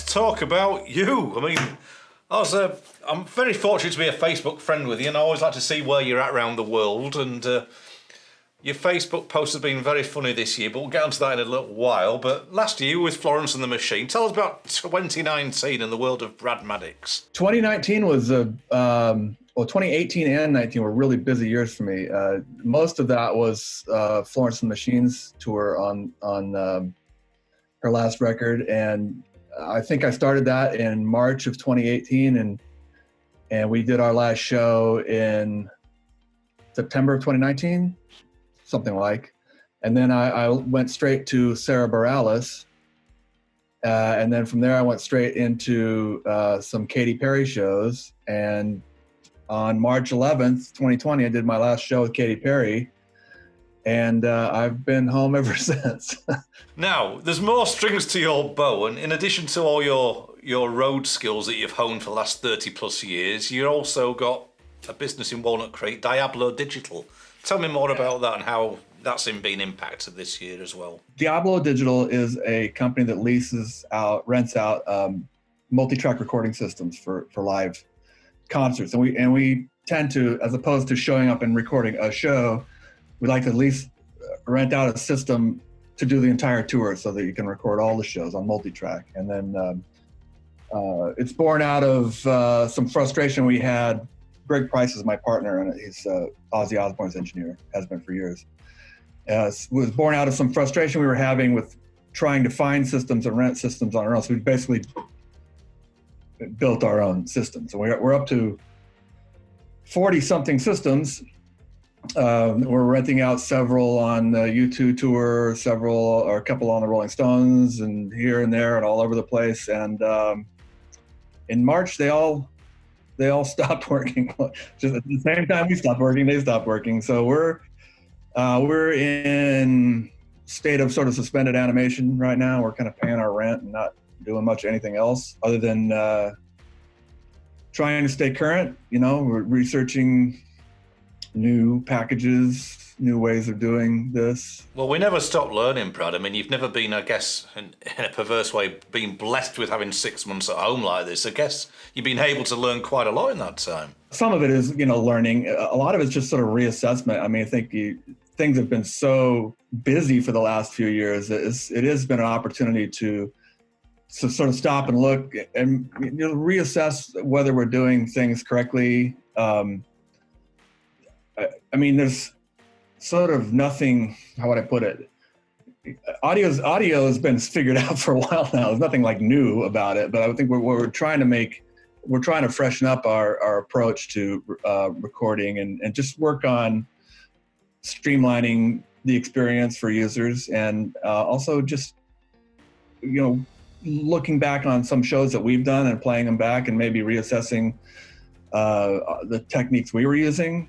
talk about you. I mean, I'm very fortunate to be a Facebook friend with you, and I always like to see where you're at around the world. And your Facebook posts have been very funny this year, but we'll get onto that in a little while. But last year, you were with Florence and the Machine. Tell us about 2019 in the world of Brad Madix. 2019 was 2018 and 19 were really busy years for me. Most of that was Florence and the Machine's tour on her last record, and I think I started that in March of 2018, and we did our last show in September of 2019, something like. And then I went straight to Sarah Bareilles, and then from there I went straight into some Katy Perry shows. And on March 11th, 2020, I did my last show with Katy Perry, and I've been home ever since. Now, there's more strings to your bow, and in addition to all your road skills that you've honed for the last 30 plus years, you also got a business in Walnut Creek, Diablo Digital. Tell me more about that and how that's been impacted this year as well. Diablo Digital is a company that rents out multi-track recording systems for live concerts, and we tend to, as opposed to showing up and recording a show, we like to at least rent out a system to do the entire tour so that you can record all the shows on multi-track. And then it's born out of some frustration we had. Greg Price is my partner, and he's Ozzy Osbourne's engineer, has been for years. It was born out of some frustration we were having with trying to find systems and rent systems on our own. So we basically built our own systems. So we're up to 40-something systems. We're renting out several on the U2 tour, a couple on the Rolling Stones, and here and there and all over the place. And in March, they all stopped working. Just at the same time we stopped working, they stopped working. So we're in state of sort of suspended animation right now. We're kind of paying our rent and not doing much anything else other than trying to stay current. We're researching new packages, new ways of doing this. Well, we never stop learning, Brad. I mean, you've never been, I guess, in a perverse way, been blessed with having 6 months at home like this. I guess you've been able to learn quite a lot in that time. Some of it is, learning. A lot of it's just sort of reassessment. I mean, I think things have been so busy for the last few years. It has been an opportunity to sort of stop and look and reassess whether we're doing things correctly. I mean, there's sort of nothing, how would I put it? Audio has been figured out for a while now. There's nothing like new about it, but I think we're trying to freshen up our approach to recording and just work on streamlining the experience for users, and also just, looking back on some shows that we've done and playing them back and maybe reassessing the techniques we were using.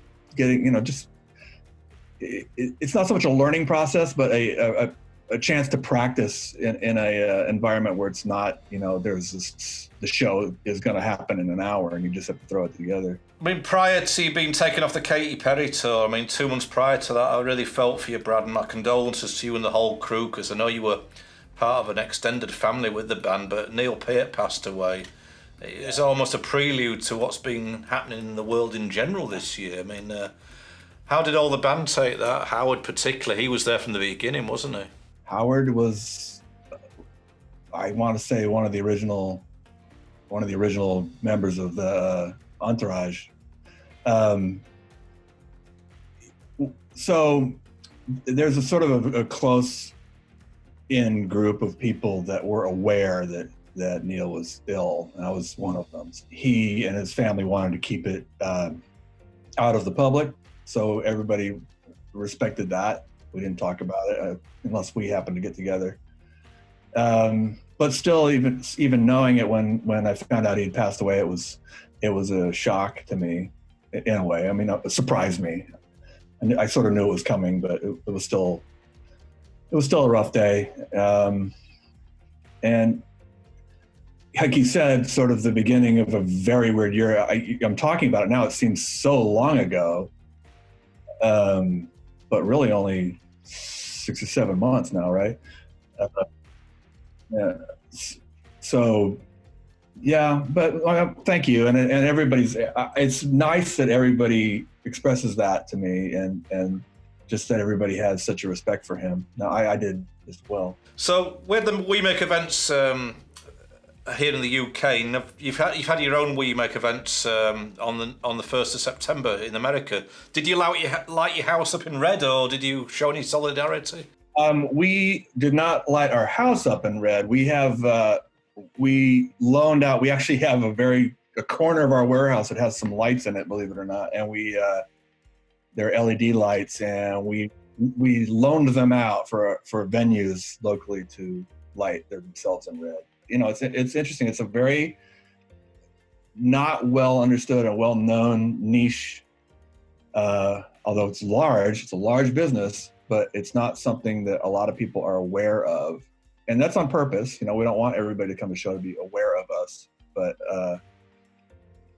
It's not so much a learning process, but a chance to practice in a environment where it's not, the show is going to happen in an hour and you just have to throw it together. I mean, prior to you being taken off the Katy Perry tour, 2 months prior to that, I really felt for you, Brad, and my condolences to you and the whole crew, because I know you were part of an extended family with the band, but Neil Peart passed away. It's almost a prelude to what's been happening in the world in general this year. I mean, how did all the band take that? Howard particularly, he was there from the beginning, wasn't he? Howard was, I want to say, one of the original members of the Entourage. So there's a sort of a close-in group of people that were aware that Neil was ill, and I was one of them. He and his family wanted to keep it out of the public, so everybody respected that. We didn't talk about it unless we happened to get together. But still, even knowing it when I found out he had passed away, it was a shock to me in a way. I mean, it surprised me. And I sort of knew it was coming, but it was still a rough day. And like you said, sort of the beginning of a very weird year. I'm talking about it now. It seems so long ago, but really only 6 or 7 months now, right? Yeah. So Yeah, but thank you, and everybody's. It's nice that everybody expresses that to me, and just that everybody has such a respect for him. Now, I did as well. So with the We Make events here in the UK, and you've had your own We Make events on the 1st of September in America. Did you light your house up in red, or did you show any solidarity? We did not light our house up in red. We have we loaned out. We actually have a corner of our warehouse that has some lights in it, believe it or not, and they're LED lights, and we loaned them out for venues locally to light themselves in red. You know, it's interesting. It's a very not well understood and well known niche. Although it's a large business, but it's not something that a lot of people are aware of, and that's on purpose. You know, we don't want everybody to come to the show to be aware of us, but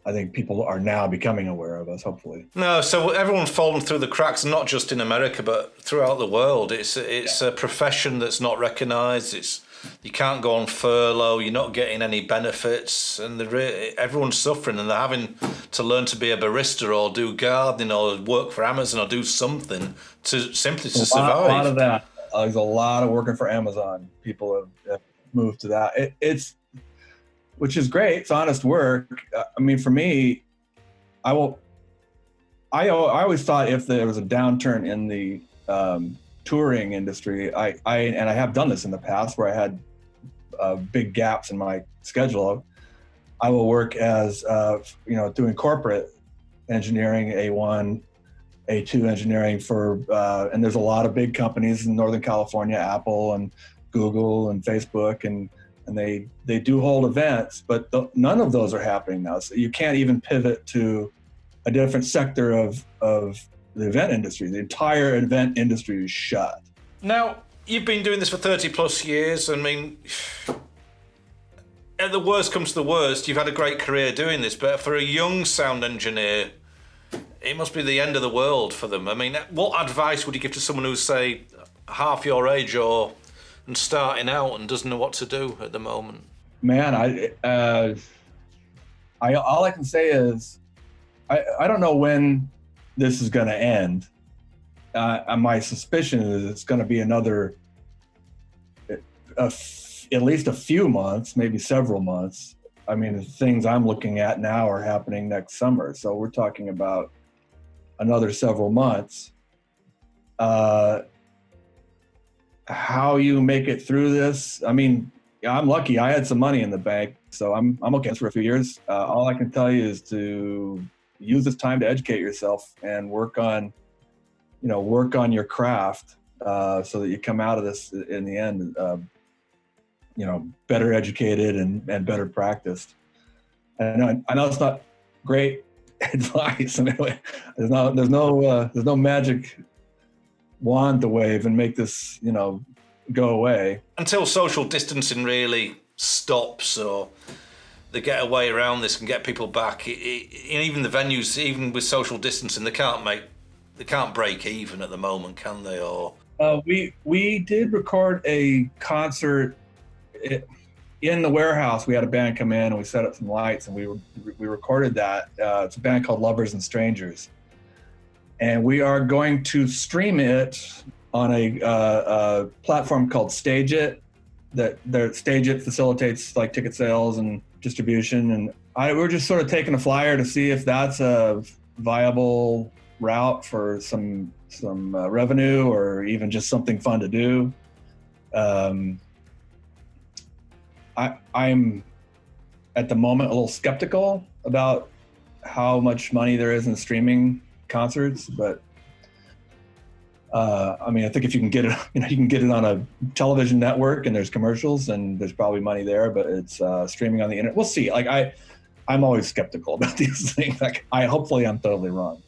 I think people are now becoming aware of us, hopefully. No, so everyone's fallen through the cracks, not just in America, but throughout the world. It's a profession that's not recognised. You can't go on furlough. You're not getting any benefits, and everyone's suffering, and they're having to learn to be a barista or do gardening or work for Amazon or do something to survive. A lot of that. There's a lot of working for Amazon. People have moved to that. Which is great. It's honest work. I mean, for me, I always thought if there was a downturn in the touring industry, I have done this in the past where I had big gaps in my schedule. I will work as doing corporate engineering, A1, A2 engineering for, and there's a lot of big companies in Northern California, Apple and Google and Facebook, and they do hold events, but none of those are happening now. So you can't even pivot to a different sector of the event industry. The entire event industry is shut. Now, you've been doing this for 30 plus years. I mean, at the worst comes to the worst, you've had a great career doing this, but for a young sound engineer, it must be the end of the world for them. I mean, what advice would you give to someone who's, say, half your age and starting out and doesn't know what to do at the moment? Man, all I can say is I don't know when this is going to end. My suspicion is it's going to be another, at least a few months, maybe several months. I mean, the things I'm looking at now are happening next summer, so we're talking about another several months. How you make it through this? I mean, I'm lucky. I had some money in the bank, so I'm okay for a few years. All I can tell you is to use this time to educate yourself and work on your craft, so that you come out of this in the end, better educated and better practiced. I know it's not great advice. Anyway, there's no magic wand to wave and make this, go away. Until social distancing really stops, or they get a way around this and get people back. Even the venues, even with social distancing, they can't break even at the moment, can they? Or we did record a concert in the warehouse. We had a band come in and we set up some lights, and we recorded that. It's a band called Lovers and Strangers, and we are going to stream it on a platform called Stage It. Stage It facilitates like ticket sales and distribution, and we're just sort of taking a flyer to see if that's a viable route for some revenue, or even just something fun to do. I'm at the moment a little skeptical about how much money there is in streaming concerts, but I think if you can get it, you can get it on a television network and there's commercials and there's probably money there, but it's streaming on the internet. We'll see. I'm always skeptical about these things. Hopefully I'm totally wrong.